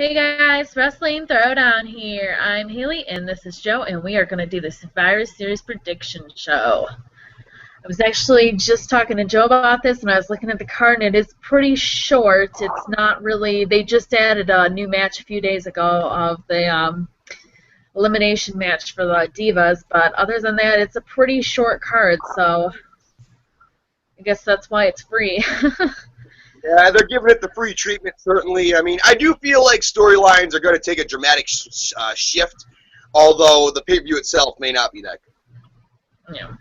Hey guys, Wrestling Throwdown here. I'm Haley and this is Joe, and we are going to do the Survivor Series prediction show. I was actually just talking to Joe about this, and I was looking at the card, and it is pretty short. It's not really. They just added a new match a few days ago of the elimination match for the Divas, but other than that, it's a pretty short card, so I guess that's why it's free. Yeah, they're giving it the free treatment, certainly. I mean, I do feel like storylines are going to take a dramatic shift, although the pay-per-view itself may not be that good. Yeah.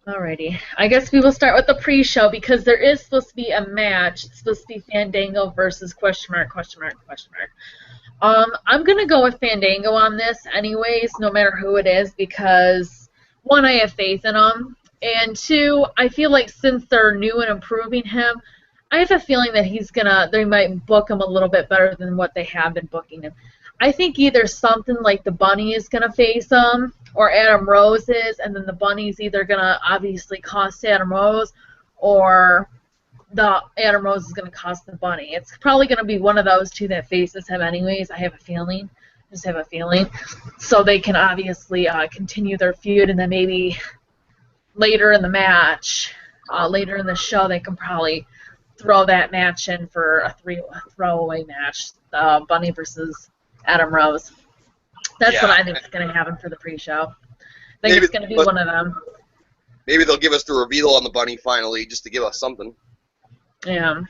Alrighty. I guess we will start with the pre-show because there is supposed to be a match. It's supposed to be Fandango versus question mark. I'm going to go with Fandango on this anyways, no matter who it is, because, one, I have faith in him, and two, I feel like since they're new and improving him, I have a feeling that they might book him a little bit better than what they have been booking him. I think either something like the Bunny is going to face him, or Adam Rose is, and then the Bunny's either going to obviously cost Adam Rose, or the Adam Rose is going to cost the Bunny. It's probably going to be one of those two that faces him anyways. I have a feeling. Just have a feeling. So they can obviously continue their feud, and then maybe later in the match, later in the show, they can probably throw that match in for a throwaway match, Bunny versus Adam Rose. That's what I think is going to happen for the pre-show. I think it's going to be one of them. Maybe they'll give us the reveal on the Bunny finally, just to give us something. Yeah.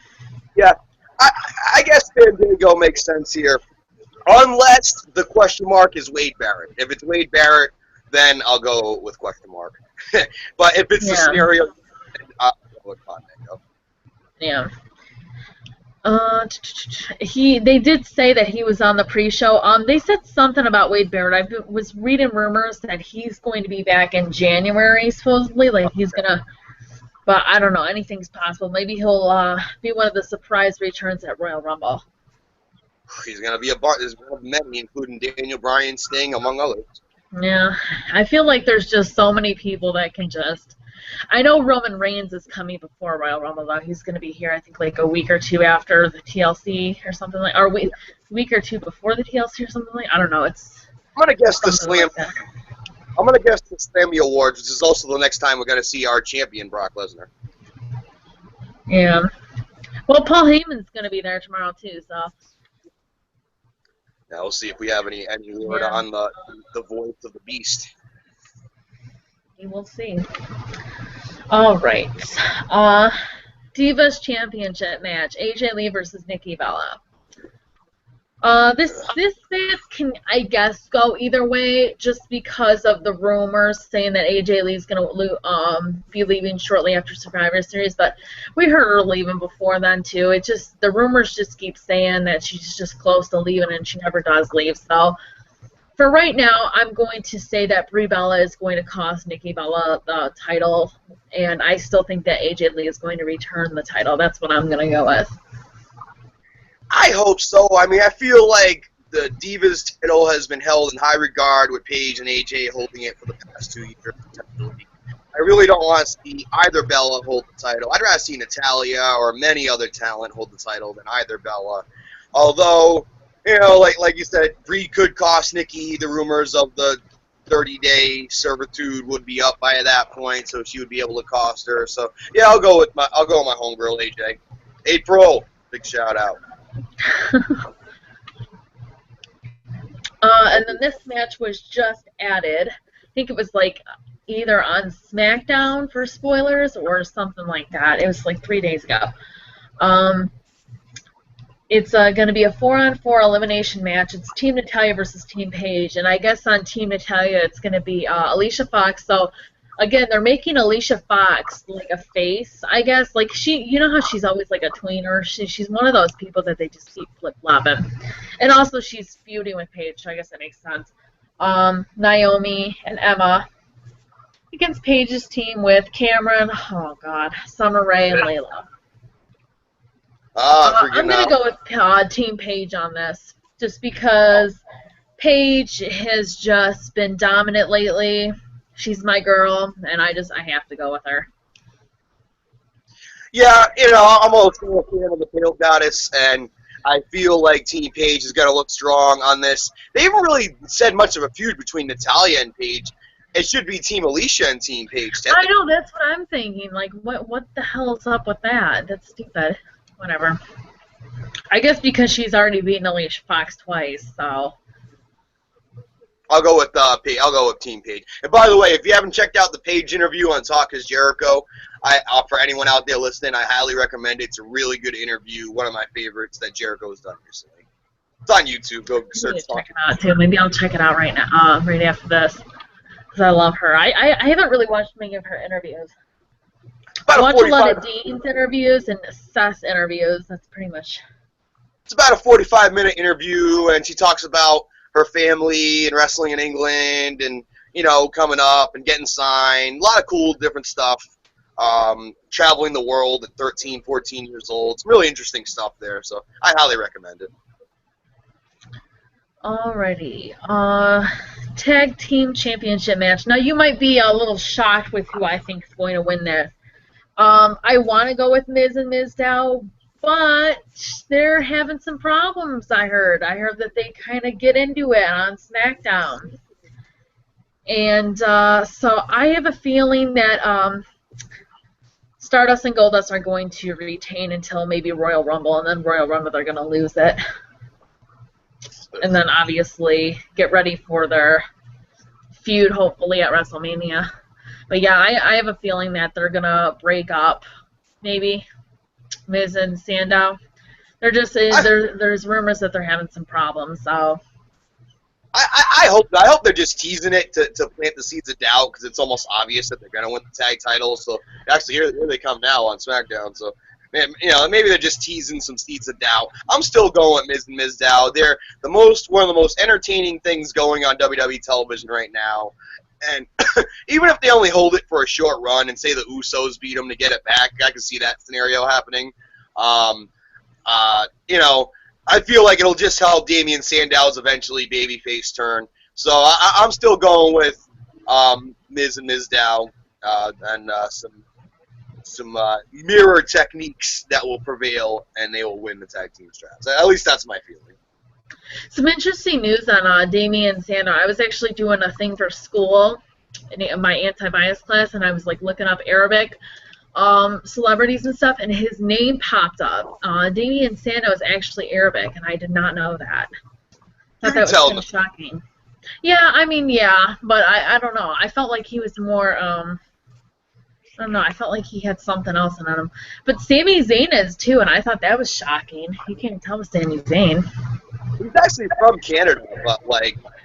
Yeah, I guess Fandango makes sense here, unless the question mark is Wade Barrett. If it's Wade Barrett, then I'll go with question mark. But if it's the scenario, I'll go with Fandango. Yeah. They did say that he was on the pre-show. They said something about Wade Barrett. I was reading rumors that he's going to be back in January, supposedly. Like he's gonna, but I don't know. Anything's possible. Maybe he'll be one of the surprise returns at Royal Rumble. He's gonna be there's many, including Daniel Bryan, Sting, among others. Yeah, I feel like there's just so many people that can just. I know Roman Reigns is coming before Royal Rumble, though. He's going to be here, I think, like a week or two after the TLC or something like, or a week or two before the TLC or something like. I don't know. It's. I'm gonna guess the Slam. Like I'm gonna guess the Slammy Awards, which is also the next time we're gonna see our champion Brock Lesnar. Yeah. Well, Paul Heyman's going to be there tomorrow too, so. Now we'll see if we have any word on the voice of the beast. We will see. All right. Divas Championship match: AJ Lee versus Nikki Bella. This match can, I guess, go either way, just because of the rumors saying that AJ Lee's going to be leaving shortly after Survivor Series, but we heard her leaving before then too. The rumors just keep saying that she's just close to leaving, and she never does leave. So for right now, I'm going to say that Brie Bella is going to cost Nikki Bella the title, and I still think that AJ Lee is going to return the title. That's what I'm going to go with. I hope so. I mean, I feel like the Divas title has been held in high regard with Paige and AJ holding it for the past 2 years. I really don't want to see either Bella hold the title. I'd rather see Natalya or many other talent hold the title than either Bella. Although, you know, like you said, Brie could cost Nikki. The rumors of the 30-day servitude would be up by that point, so she would be able to cost her. So yeah, I'll go with my homegirl AJ. April, big shout out. And then this match was just added. I think it was like either on SmackDown for spoilers or something like that. It was like 3 days ago. It's going to be a 4-on-4 elimination match. It's Team Natalya versus Team Paige, and I guess on Team Natalya it's going to be Alicia Fox. So again, they're making Alicia Fox like a face, I guess. Like you know how she's always like a tweener. She's one of those people that they just keep flip-flopping. And also she's feuding with Paige, so I guess that makes sense. Naomi and Emma against Paige's team with Cameron, Summer Rae, and Layla. I'm going to go with Team Paige on this, just because Paige has just been dominant lately. She's my girl, and I have to go with her. Yeah, you know, I'm also a fan of the Pale Goddess, and I feel like Team Paige is going to look strong on this. They haven't really said much of a feud between Natalya and Paige. It should be Team Alicia and Team Paige. I know, that's what I'm thinking. Like, what the hell is up with that? That's stupid. Whatever. I guess because she's already beaten Alicia Fox twice, so. I'll go with Team Paige. And by the way, if you haven't checked out the Paige interview on Talk is Jericho, for anyone out there listening, I highly recommend it. It's a really good interview, one of my favorites that Jericho's done recently. It's on YouTube. Go search Talk. Check it out too. Maybe I'll check it out right now, right after this, because I love her. I haven't really watched many of her interviews. I watch a lot of Dean's interviews and Seth's interviews. That's pretty much. It's about a 45-minute interview, and she talks about her family and wrestling in England and, coming up and getting signed. A lot of cool different stuff. Traveling the world at 13, 14 years old. It's really interesting stuff there, so I highly recommend it. Alrighty. Tag Team Championship match. Now, you might be a little shocked with who I think is going to win this. I want to go with Miz and Mizdow, but they're having some problems, I heard. I heard that they kind of get into it on SmackDown. And so I have a feeling that Stardust and Goldust are going to retain until maybe Royal Rumble, and then Royal Rumble they're going to lose it. And then obviously get ready for their feud, hopefully, at WrestleMania. But yeah, I have a feeling that they're going to break up, maybe, Miz and Sandow. There's rumors that they're having some problems, so. I hope they're just teasing it to plant the seeds of doubt, because it's almost obvious that they're going to win the tag title. So actually, here they come now on SmackDown. So maybe they're just teasing some seeds of doubt. I'm still going with Miz and Mizdow. They're one of the most entertaining things going on WWE television right now. And even if they only hold it for a short run and say the Usos beat them to get it back, I can see that scenario happening. I feel like it'll just help Damian Sandow's eventually babyface turn. So I'm still going with Miz and Mizdow and some mirror techniques that will prevail, and they will win the tag team straps. At least that's my feeling. Some interesting news on Damian Sandow. I was actually doing a thing for school in my anti-bias class, and I was looking up Arabic celebrities and stuff, and his name popped up. Damian Sandow is actually Arabic, and I did not know that. I thought that was kind of shocking. Yeah, but I don't know. I felt like he was more, I don't know, I felt like he had something else in him. But Sami Zayn is, too, and I thought that was shocking. You can't tell with Sami Zayn. He's actually from Canada, but,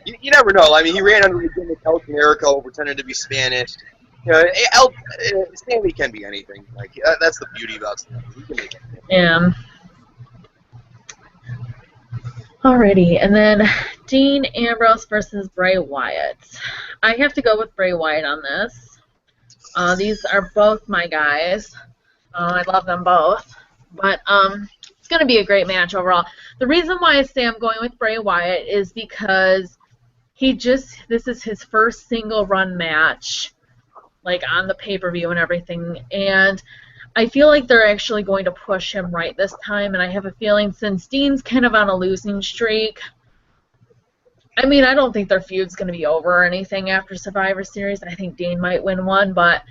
you never know. I mean, he ran under the gimmick El Generico, pretending to be Spanish. Stanley can be anything. That's the beauty about Stanley. He can make anything. Yeah. Alrighty, and then Dean Ambrose versus Bray Wyatt. I have to go with Bray Wyatt on this. These are both my guys. I love them both. But it's going to be a great match overall. The reason why I say I'm going with Bray Wyatt is because this is his first single run match, on the pay-per-view and everything, and I feel like they're actually going to push him right this time, and I have a feeling since Dean's kind of on a losing streak, I don't think their feud's going to be over or anything after Survivor Series. I think Dean might win one, but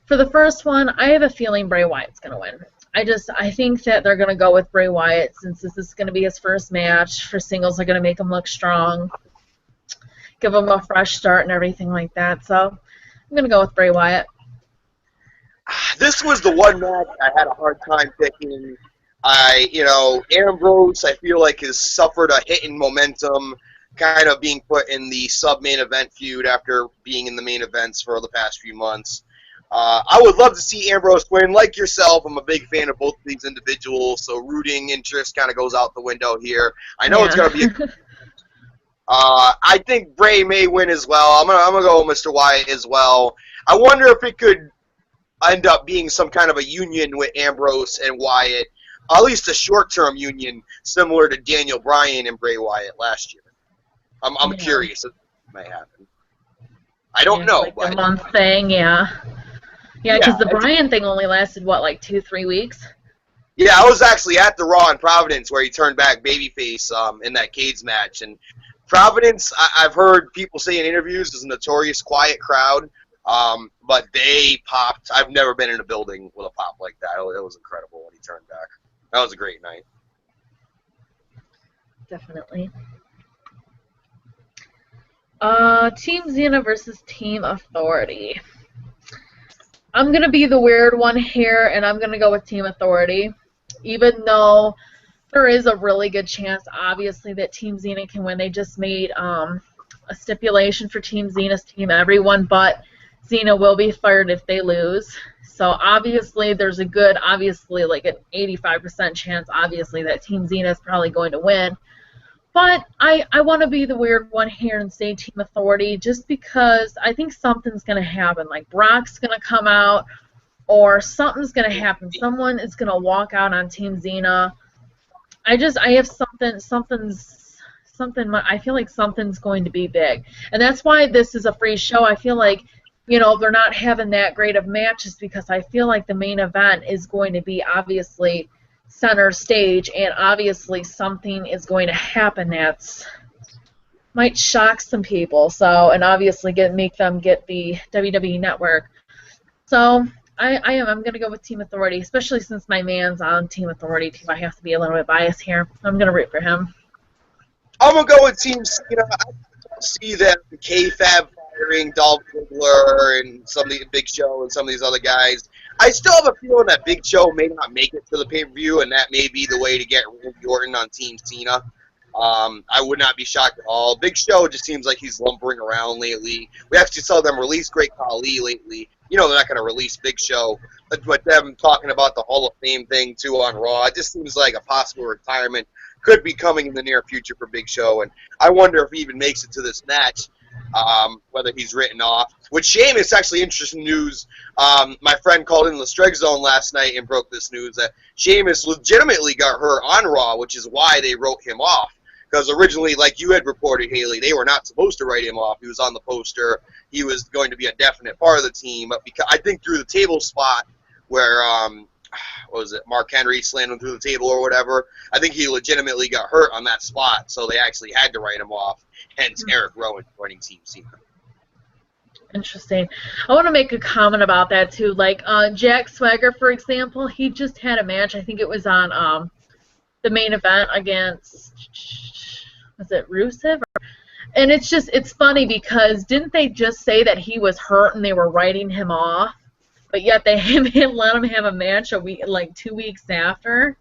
for the first one, I have a feeling Bray Wyatt's going to win. I think that they're going to go with Bray Wyatt since this is going to be his first match. For singles, they're going to make him look strong, give him a fresh start and everything like that, so I'm going to go with Bray Wyatt. This was the one match I had a hard time picking. Ambrose, I feel like, has suffered a hit in momentum, kind of being put in the sub-main event feud after being in the main events for the past few months. I would love to see Ambrose win. Like yourself, I'm a big fan of both of these individuals, so rooting interest kind of goes out the window here. I know it's going to be I think Bray may win as well. I'm gonna go with Mr. Wyatt as well. I wonder if it could end up being some kind of a union with Ambrose and Wyatt, at least a short-term union similar to Daniel Bryan and Bray Wyatt last year. I'm curious if that might happen. I don't know. The month thing, yeah. Yeah, because the Bryan thing only lasted, 2-3 weeks? Yeah, I was actually at the Raw in Providence where he turned back babyface in that Cage match. And Providence, I've heard people say in interviews, is a notorious quiet crowd, but they popped. I've never been in a building with a pop like that. It was incredible when he turned back. That was a great night. Definitely. Team Xena versus Team Authority. I'm going to be the weird one here, and I'm going to go with Team Authority. Even though there is a really good chance, obviously, that Team Xena can win. They just made a stipulation for Team Xena's team. Everyone but Xena will be fired if they lose. So, obviously, there's a good, obviously, like an 85% chance, obviously, that Team Xena is probably going to win. But I want to be the weird one here and say Team Authority just because I think something's going to happen. Like Brock's going to come out or something's going to happen. Someone is going to walk out on Team Xena. I have something, I feel like something's going to be big. And that's why this is a free show. I feel like, you know, they're not having that great of matches because I feel like the main event is going to be obviously center stage, and obviously something is going to happen that's might shock some people. So, and obviously make them get the WWE Network. So I'm going to go with Team Authority, especially since my man's on Team Authority too. I have to be a little bit biased here. I'm going to root for him. I'm going to go with Team Cena. I see that the K-Fab firing Dolph Ziggler and some of the Big Show and some of these other guys. I still have a feeling that Big Show may not make it to the pay-per-view, and that may be the way to get Randy Orton on Team Cena. I would not be shocked at all. Big Show just seems like he's lumbering around lately. We actually saw them release Great Khali lately. You know they're not going to release Big Show, but them talking about the Hall of Fame thing, too, on Raw, it just seems like a possible retirement could be coming in the near future for Big Show, and I wonder if he even makes it to this match. Whether he's written off. With Sheamus, actually interesting news. My friend called in the Strike Zone last night and broke this news that Sheamus legitimately got hurt on Raw, which is why they wrote him off. Because originally, like you had reported, Haley, they were not supposed to write him off. He was on the poster. He was going to be a definite part of the team. But because I think through the table spot where what was it, Mark Henry slammed him through the table or whatever, I think he legitimately got hurt on that spot, so they actually had to write him off. Hence Eric Rowan joining Team Cena. Interesting. I want to make a comment about that too. Like Jack Swagger, for example, he just had a match. I think it was on the main event against, was it Rusev? And it's funny because didn't they just say that he was hurt and they were writing him off? But yet they let him have a match like 2 weeks after.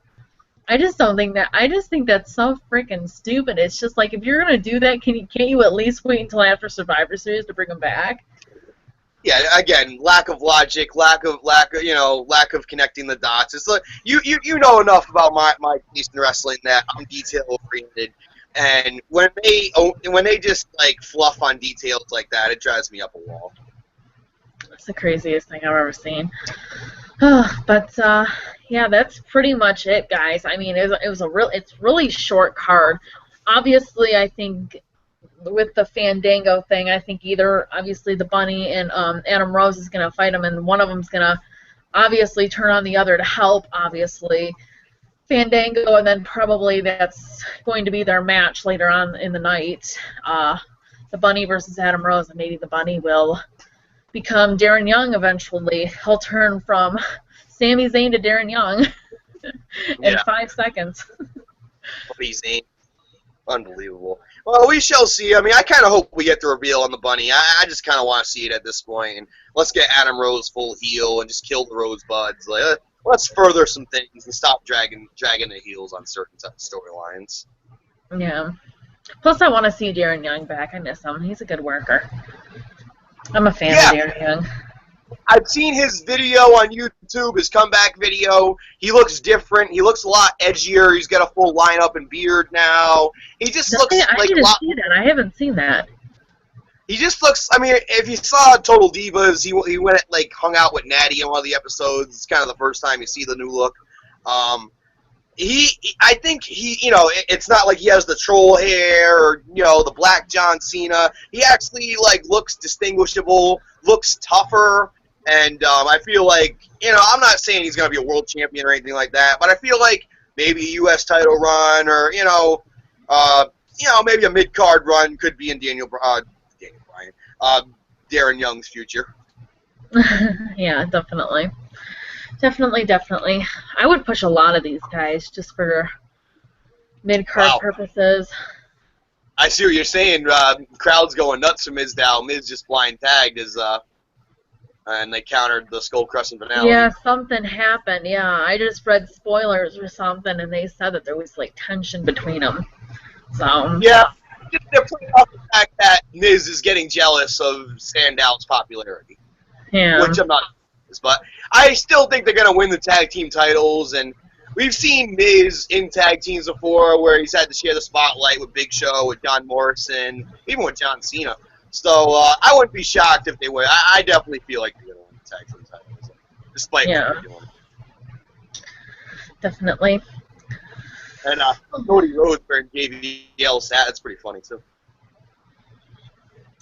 I just think that's so freaking stupid. It's just like, if you're gonna do that, can't you at least wait until after Survivor Series to bring him back? Yeah, again, lack of logic, lack of connecting the dots. It's like you know enough about my taste in wrestling that I'm detail oriented, and when they just like fluff on details like that, it drives me up a wall. It's the craziest thing I've ever seen. But yeah, that's pretty much it, guys. I mean, it's really short card. Obviously, I think with the Fandango thing, I think either obviously the Bunny and Adam Rose is gonna fight him, and one of them's gonna obviously turn on the other to help. Obviously, Fandango, and then probably that's going to be their match later on in the night. The Bunny versus Adam Rose, and maybe the Bunny will become Darren Young eventually. He'll turn from Sami Zayn to Darren Young in 5 seconds. Zayn. Unbelievable. Well, we shall see. I mean, I kind of hope we get the reveal on the Bunny. I just kind of want to see it at this point. And let's get Adam Rose full heel and just kill the Rosebuds. Like, let's further some things and stop dragging the heels on certain storylines. Yeah. Plus, I want to see Darren Young back. I miss him. He's a good worker. I'm a fan of Darren Young. I've seen his video on YouTube, his comeback video. He looks different. He looks a lot edgier. He's got a full lineup and beard now. He just looks like I didn't see that. I haven't seen that. He just looks. I mean, if you saw Total Divas, he went hung out with Natty in one of the episodes. It's kind of the first time you see the new look. I think it's not like he has the troll hair or the black John Cena. He actually looks distinguishable, looks tougher. And I feel like, I'm not saying he's going to be a world champion or anything like that, but I feel like maybe a U.S. title run or, maybe a mid-card run could be in Darren Young's future. Yeah, definitely. Definitely. I would push a lot of these guys just for mid-card purposes. I see what you're saying. Crowd's going nuts for Miz now. Miz just blind tagged and they countered the skull crushing finale. Yeah, something happened. Yeah, I just read spoilers or something, and they said that there was like tension between them. So yeah, they're playing off the fact that Miz is getting jealous of Sandow's popularity. Yeah, which I'm not. But I still think they're gonna win the tag team titles, and we've seen Miz in tag teams before where he's had to share the spotlight with Big Show, with John Morrison, even with John Cena. So I wouldn't be shocked if they win. I definitely feel like they're going to win the tag team titles, despite what they're doing. Definitely. And Cody Rhodes wearing JBL's hat, that's pretty funny, too.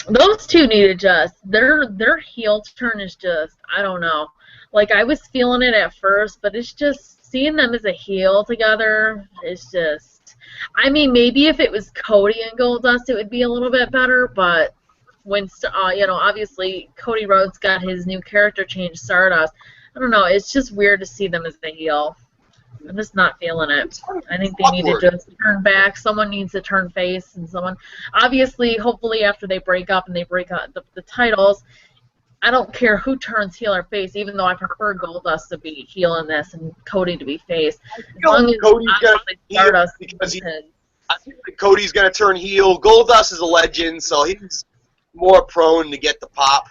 Those two need to just, their heel turn is just, I don't know. Like, I was feeling it at first, but it's just, seeing them as a heel together is just, I mean, maybe if it was Cody and Goldust, it would be a little bit better, but when, obviously Cody Rhodes got his new character change, Stardust. I don't know. It's just weird to see them as the heel. I'm just not feeling it. I think they need to just turn back. Someone needs to turn face, and someone, obviously, hopefully after they break up and they break up the titles, I don't care who turns heel or face, even though I prefer Goldust to be heel in this and Cody to be face. As long as Stardust because I think Cody's going to turn heel. Goldust is a legend, so he's more prone to get the pop.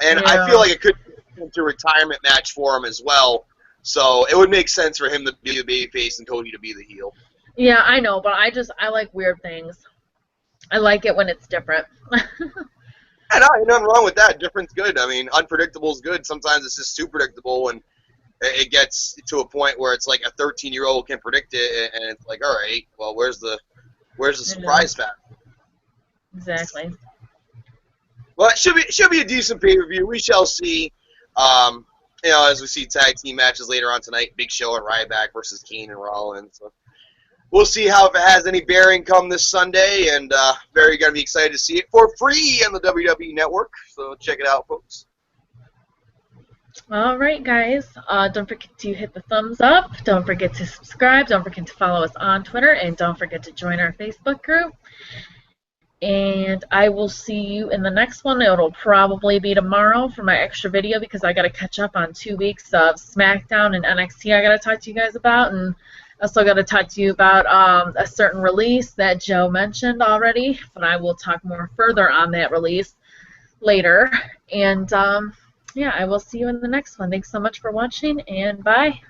And I feel like it could be a retirement match for him as well. So it would make sense for him to be the babyface and Cody to be the heel. Yeah, I know, but I like weird things. I like it when it's different. I know, ain't nothing wrong with that. Different's good. I mean, unpredictable is good. Sometimes it's just too predictable, and it gets to a point where it's like a 13-year-old can predict it, and it's like, all right, well, where's the surprise factor? Exactly. Well, it should be a decent pay-per-view. We shall see. As we see tag team matches later on tonight, Big Show and Ryback versus Kane and Rollins. So we'll see if it has any bearing come this Sunday, and very going to be excited to see it for free on the WWE Network. So check it out, folks. All right, guys. Don't forget to hit the thumbs up. Don't forget to subscribe. Don't forget to follow us on Twitter, and don't forget to join our Facebook group. And I will see you in the next one. It'll probably be tomorrow for my extra video because I got to catch up on 2 weeks of SmackDown and NXT I got to talk to you guys about. And I also got to talk to you about a certain release that Joe mentioned already. But I will talk more further on that release later. And, yeah, I will see you in the next one. Thanks so much for watching, and bye.